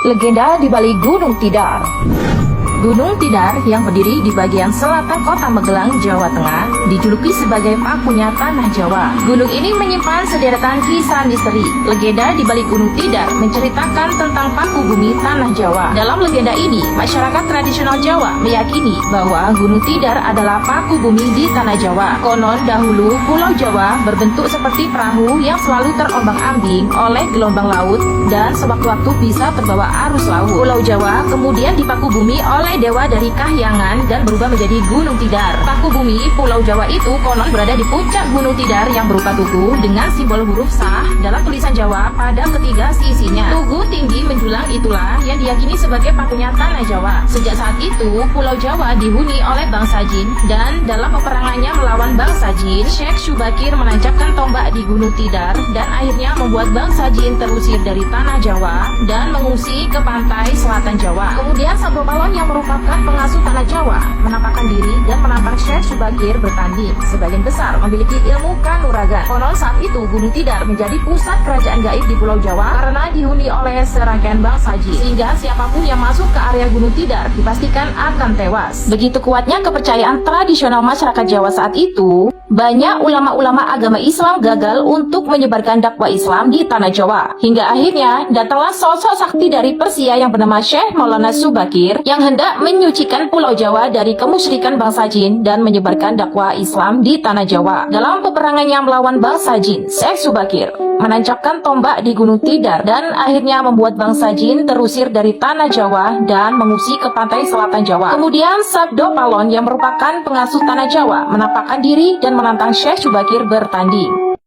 Legenda di balik Gunung Tidar. Gunung Tidar yang berdiri di bagian selatan kota Magelang, Jawa Tengah, dijuluki sebagai pakunya tanah Jawa. Gunung ini menyimpan sederetan kisah misteri. Legenda di balik Gunung Tidar menceritakan tentang paku bumi tanah Jawa. Dalam legenda ini, masyarakat tradisional Jawa meyakini bahwa Gunung Tidar adalah paku bumi di tanah Jawa. Konon dahulu Pulau Jawa berbentuk seperti perahu yang selalu terombang-ambing oleh gelombang laut dan sewaktu-waktu bisa terbawa arus laut. Pulau Jawa kemudian dipaku bumi oleh dewa dari Kahyangan dan berubah menjadi Gunung Tidar. Paku bumi Pulau Jawa itu konon berada di puncak Gunung Tidar yang berupa tugu dengan simbol huruf sah dalam tulisan Jawa pada ketiga sisinya. Tugu tinggi menjulang itulah yang diyakini sebagai pakunya tanah Jawa. Sejak saat itu, Pulau Jawa dihuni oleh bangsa Jin, dan dalam peperangannya melawan bangsa Jin, Syekh Subakir menancapkan tombak di Gunung Tidar dan akhirnya membuat bangsa Jin terusir dari tanah Jawa dan mengungsi ke pantai selatan Jawa. Kemudian Sabdo Balon yang merupakan pengasuh tanah Jawa menampakkan diri dan menantang Syekh Subakir bertanding. Sebagian besar memiliki ilmu kanuragan. Konon saat itu Gunung Tidar menjadi pusat kerajaan gaib di Pulau Jawa karena dihuni oleh serangkaian bangsa Jin, sehingga siapapun yang masuk ke area Gunung Tidar dipastikan akan tewas. Begitu kuatnya kepercayaan tradisional masyarakat Jawa saat itu, banyak ulama-ulama agama Islam gagal untuk menyebarkan dakwah Islam di tanah Jawa. Hingga akhirnya datanglah sosok sakti dari Persia yang bernama Syekh Maulana Subakir yang hendak menyucikan Pulau Jawa dari kemusyrikan bangsa Jin dan menyebarkan dakwah Islam di tanah Jawa. Dalam peperangannya melawan bangsa Jin, Syekh Subakir menancapkan tombak di Gunung Tidar dan akhirnya membuat bangsa Jin terusir dari tanah Jawa dan mengungsi ke pantai selatan Jawa. Kemudian Sabdo Balon yang merupakan pengasuh tanah Jawa menampakkan diri dan menantang Syekh Subakir bertanding.